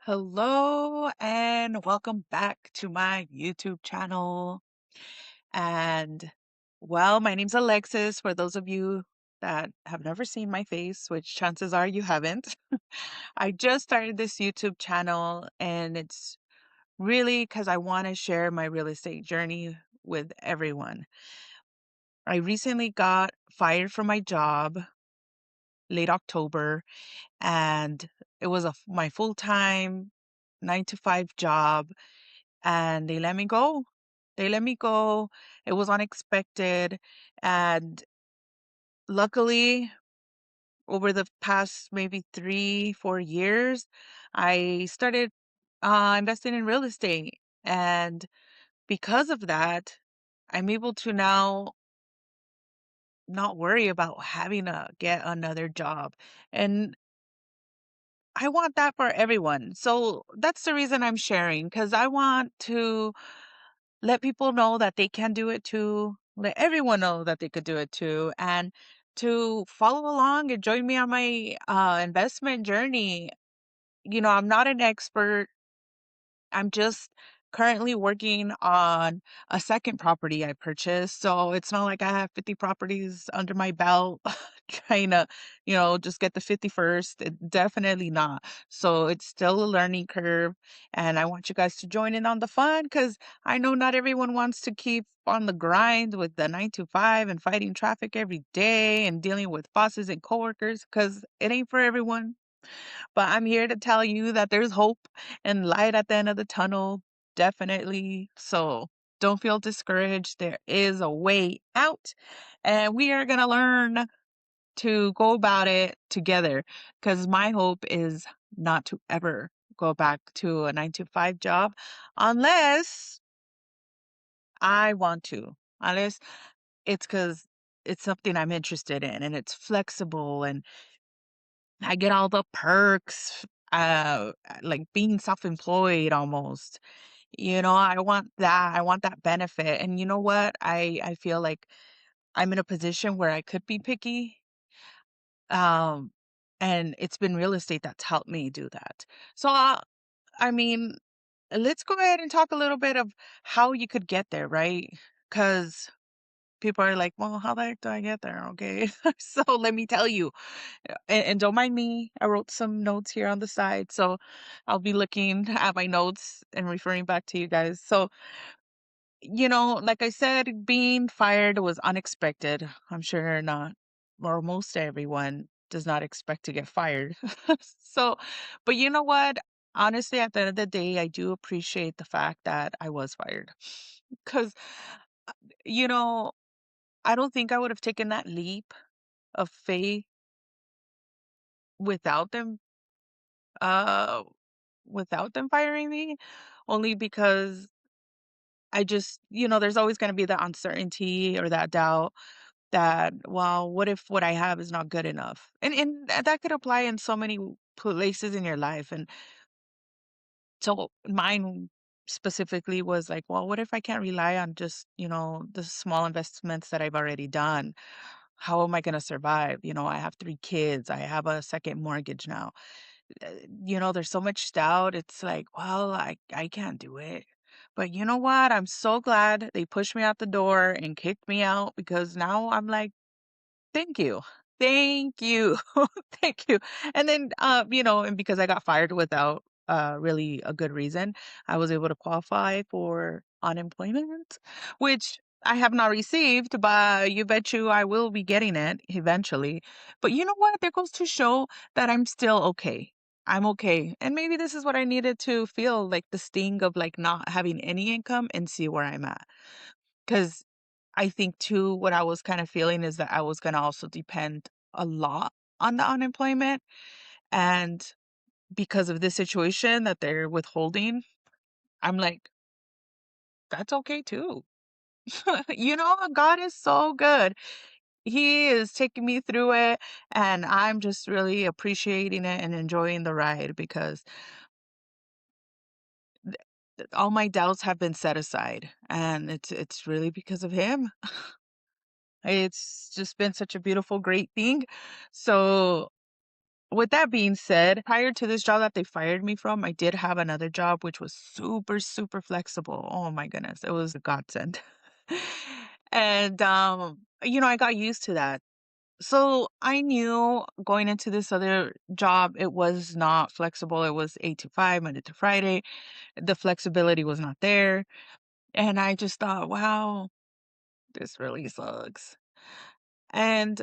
Hello and welcome back to my YouTube channel. And my name's Alexis. For those of you that have never seen my face, which chances are you haven't, I just started this YouTube channel and it's really because I want to share my real estate journey with everyone. I recently got fired from my job late October, and it was my full-time 9 to 5 job, and they let me go. They let me go. It was unexpected. And luckily, over the past maybe 3, 4 years, I started investing in real estate. And because of that, I'm able to now not worry about having to get another job. And I want that for everyone. So that's the reason I'm sharing, because I want to let people know that they can do it too. Let everyone know that they could do it too. And to follow along and join me on my investment journey. I'm not an expert. I'm just currently working on a second property I purchased. So it's not like I have 50 properties under my belt trying to, just get the 51st. Definitely not. So it's still a learning curve. And I want you guys to join in on the fun because I know not everyone wants to keep on the grind with the 9 to 5 and fighting traffic every day and dealing with bosses and coworkers because it ain't for everyone. But I'm here to tell you that there's hope and light at the end of the tunnel, definitely. So don't feel discouraged. There is a way out, and we are going to learn to go about it together because my hope is not to ever go back to a 9 to 5 job unless I want to, unless it's because it's something I'm interested in and it's flexible and I get all the perks, like being self-employed almost. I want that. I want that benefit. And you know what? I feel like I'm in a position where I could be picky. Um, and it's been real estate that's helped me do that. So, I mean, let's go ahead and talk a little bit of how you could get there, right? Because people are like, well, how the heck do I get there? Okay. So let me tell you. And don't mind me. I wrote some notes here on the side, so I'll be looking at my notes and referring back to you guys. So, like I said, being fired was unexpected. I'm sure not, or most everyone does not expect to get fired. So, but you know what? Honestly, at the end of the day, I do appreciate the fact that I was fired because, you know, I don't think I would have taken that leap of faith without them uh without them firing me, only because I just, there's always going to be that uncertainty or that doubt that, well, what if what I have is not good enough? And that could apply in so many places in your life. And so mine specifically was like, well, what if I can't rely on just, the small investments that I've already done? How am I going to survive? I have 3 kids. I have a second mortgage now. uh, there's so much doubt. It's like, well, I can't do it. But you know what? I'm so glad they pushed me out the door and kicked me out because now I'm like, thank you. Thank you. Thank you. And then and because I got fired without really a good reason, I was able to qualify for unemployment, which I have not received, but you bet you I will be getting it eventually. But you know what? There goes to show that I'm still okay. I'm okay. And maybe this is what I needed to feel, like the sting of like not having any income and see where I'm at. Because I think too, what I was kind of feeling is that I was going to also depend a lot on the unemployment. And because of this situation that they're withholding, I'm like, that's okay too. God is so good. He is taking me through it, and I'm just really appreciating it and enjoying the ride because all my doubts have been set aside, and it's really because of him. It's just been such a beautiful, great thing. So with that being said, prior to this job that they fired me from, I did have another job which was super, super flexible. Oh my goodness, it was a godsend. And I got used to that. So I knew going into this other job, it was not flexible. It was 8 to 5, Monday to Friday. The flexibility was not there. And I just thought, wow, this really sucks. And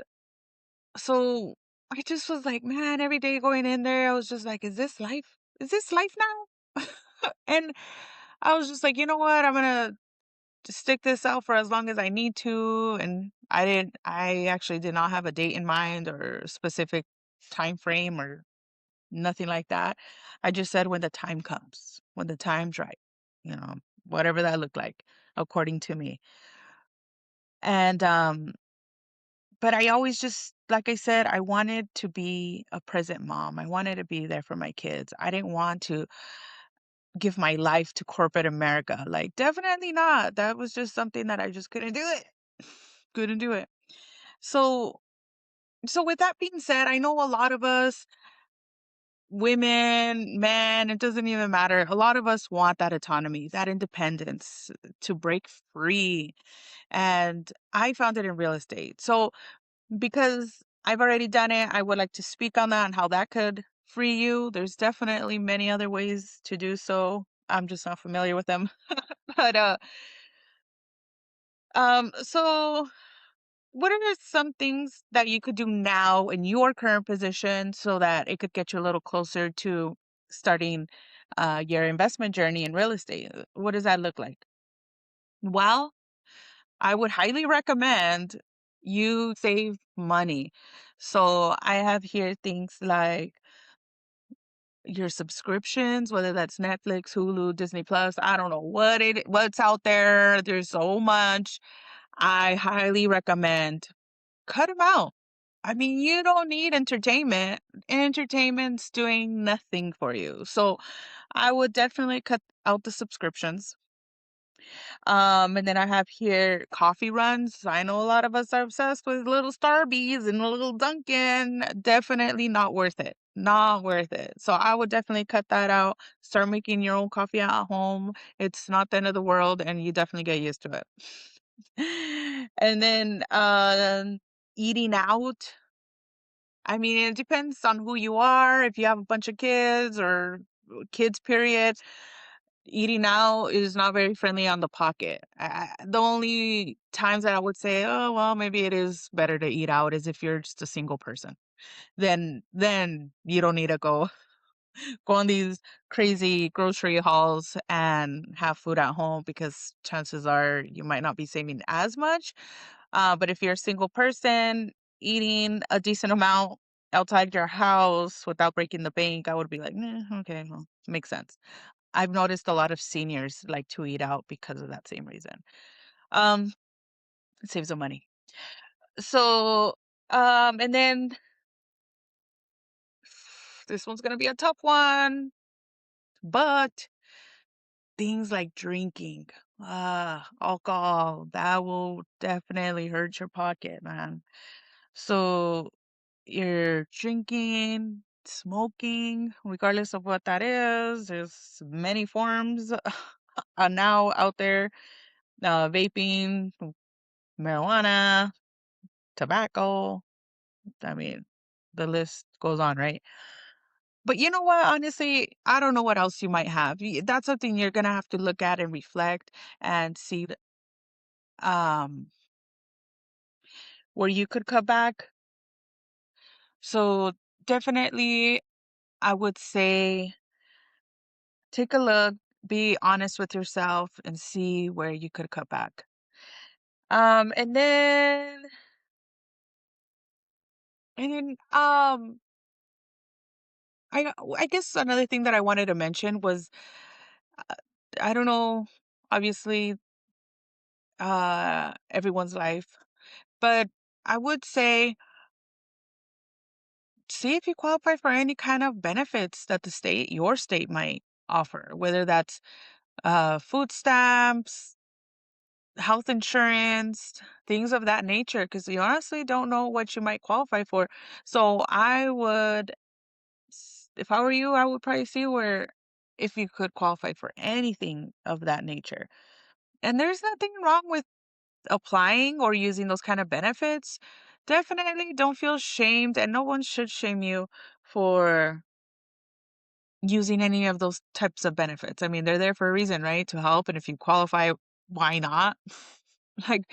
so I just was like, man, every day going in there, I was just like, is this life? Is this life now? And I was just like, you know what? I'm gonna just stick this out for as long as I need to. And I actually did not have a date in mind or a specific time frame or nothing like that. I just said when the time comes, when the time's right, you know, whatever that looked like, according to me. And but I always just, like I said, I wanted to be a present mom. I wanted to be there for my kids. I didn't want to give my life to corporate America. Like, definitely not. That was just something that I just couldn't do it. Couldn't do it. So, so with that being said, I know a lot of us, women, men, it doesn't even matter. A lot of us want that autonomy, that independence to break free. And I found it in real estate. So, because I've already done it, I would like to speak on that and how that could free you. There's definitely many other ways to do so. I'm just not familiar with them. But so what are some things that you could do now in your current position so that it could get you a little closer to starting your investment journey in real estate? What does that look like? Well, I would highly recommend you save money. So I have here things like your subscriptions, whether that's Netflix, Hulu, Disney Plus, I don't know what's out there. There's so much. I highly recommend cut them out. I mean, you don't need entertainment. Entertainment's doing nothing for you. So I would definitely cut out the subscriptions. And then I have here coffee runs. I know a lot of us are obsessed with little Starbies and a little Dunkin'. Definitely not worth it. Not worth it. So I would definitely cut that out. Start making your own coffee at home. It's not the end of the world, and you definitely get used to it. And then eating out. I mean, it depends on who you are. If you have a bunch of kids or kids, period, eating out is not very friendly on the pocket. The only times that I would say, oh, well, maybe it is better to eat out is if you're just a single person. Then you don't need to go on these crazy grocery hauls and have food at home because chances are you might not be saving as much. But if you're a single person eating a decent amount outside your house without breaking the bank, I would be like, okay, well, makes sense. I've noticed a lot of seniors like to eat out because of that same reason. Um, it saves them money. So, and then this one's gonna be a tough one, but things like drinking, alcohol, that will definitely hurt your pocket, man. So you're drinking, smoking, regardless of what that is, there's many forms now out there. Vaping, marijuana, tobacco. I mean, the list goes on, right? But you know what? Honestly, I don't know what else you might have. That's something you're gonna have to look at and reflect and see um where you could cut back. So definitely, I would say take a look, be honest with yourself, and see where you could cut back. And then and then I guess another thing that I wanted to mention was uh, I don't know, obviously, everyone's life, but I would say see if you qualify for any kind of benefits that your state might offer, whether that's food stamps, health insurance, things of that nature, because you honestly don't know what you might qualify for. So I would if I were you, I would probably see where if you could qualify for anything of that nature. And there's nothing wrong with applying or using those kind of benefits. Definitely don't feel shamed, and no one should shame you for using any of those types of benefits. I mean, they're there for a reason, right? To help. And if you qualify, why not? Like,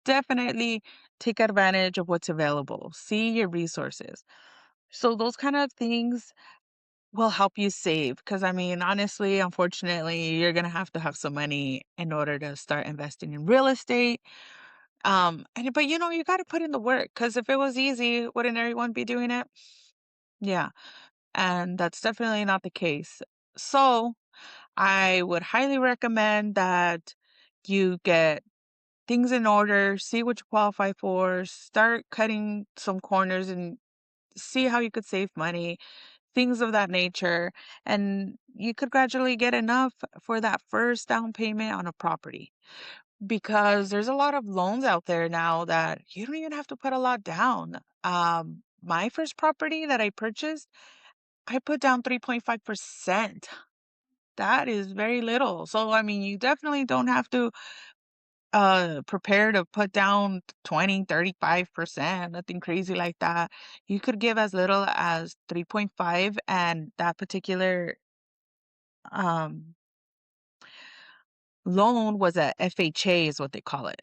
definitely take advantage of what's available. See your resources. So, those kind of things will help you save. Because, I mean, honestly, unfortunately, you're going to have some money in order to start investing in real estate. But you got to put in the work because if it was easy, wouldn't everyone be doing it? Yeah. And that's definitely not the case. So, I would highly recommend that you get things in order, see what you qualify for, start cutting some corners and see how you could save money, things of that nature. And you could gradually get enough for that first down payment on a property because there's a lot of loans out there now that you don't even have to put a lot down. My first property that I purchased, I put down 3.5%. That is very little. So, I mean, you definitely don't have to prepare to put down 20, 35%, nothing crazy like that. You could give as little as 3.5, and that particular um loan was a FHA is what they call it.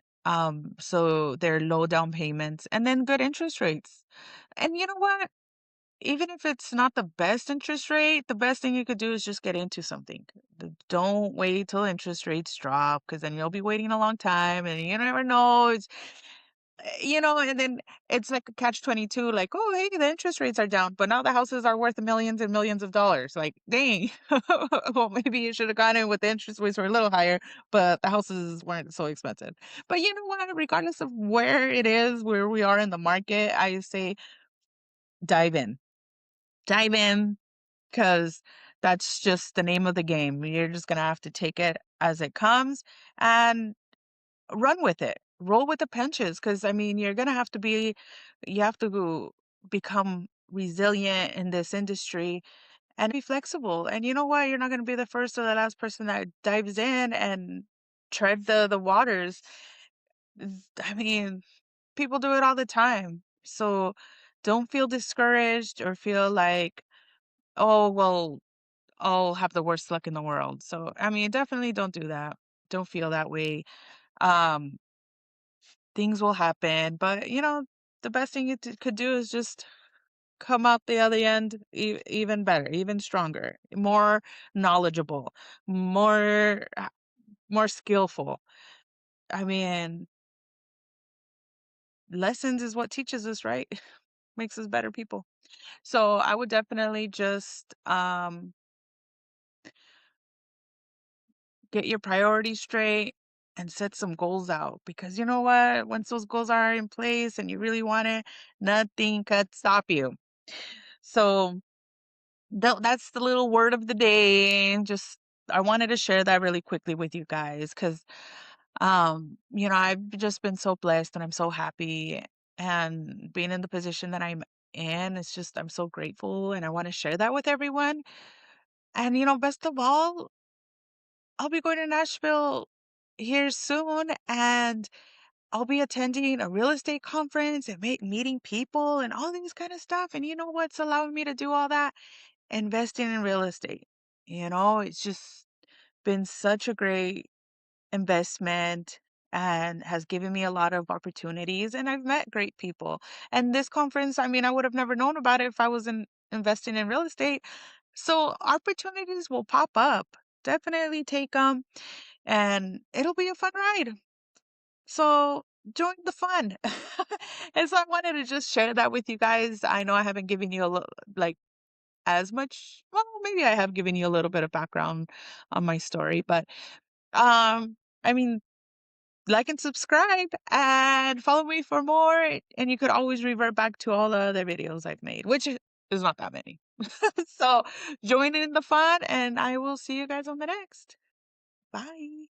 So they're low down payments and then good interest rates. And you know what? Even if it's not the best interest rate, the best thing you could do is just get into something. Don't wait till interest rates drop because then you'll be waiting a long time and you never know. And then it's like a catch-22, like, oh, hey, the interest rates are down, but now the houses are worth millions and millions of dollars. Like, dang. Well, maybe you should have gone in with the interest rates were a little higher, but the houses weren't so expensive. But you know what? Regardless of where it is, where we are in the market, I say dive in. Dive in because that's just the name of the game. You're just gonna have to take it as it comes and run with it. Roll with the punches because I mean, you have to become resilient in this industry and be flexible. And you know what? You're not going to be the first or the last person that dives in and tread the waters. I mean, people do it all the time. So don't feel discouraged or feel like, oh, well, I'll have the worst luck in the world. So, I mean, definitely don't do that. Don't feel that way. Um, Things will happen, but the best thing you could do is just come out the other end even better, even stronger, more knowledgeable, more skillful. I mean, lessons is what teaches us, right? Makes us better people. So I would definitely just get your priorities straight and set some goals out because you know what? Once those goals are in place and you really want it, nothing could stop you. So that's the little word of the day. Just I wanted to share that really quickly with you guys because I've just been so blessed and I'm so happy and being in the position that I'm in, it's just I'm so grateful and I want to share that with everyone. And best of all, I'll be going to Nashville here soon and I'll be attending a real estate conference and meeting people and all these kind of stuff. And you know what's allowing me to do all that? Investing in real estate. It's just been such a great investment and has given me a lot of opportunities and I've met great people. And this conference, I mean, I would have never known about it if I wasn't investing in real estate. So opportunities will pop up. Definitely take them and it'll be a fun ride. So join the fun. And so I wanted to just share that with you guys. I know I haven't given you like as much, well, maybe I have given you a little bit of background on my story, but I mean, like and subscribe and follow me for more. And you could always revert back to all the other videos I've made, which is not that many. So join in the fun, and I will see you guys on the next. Bye.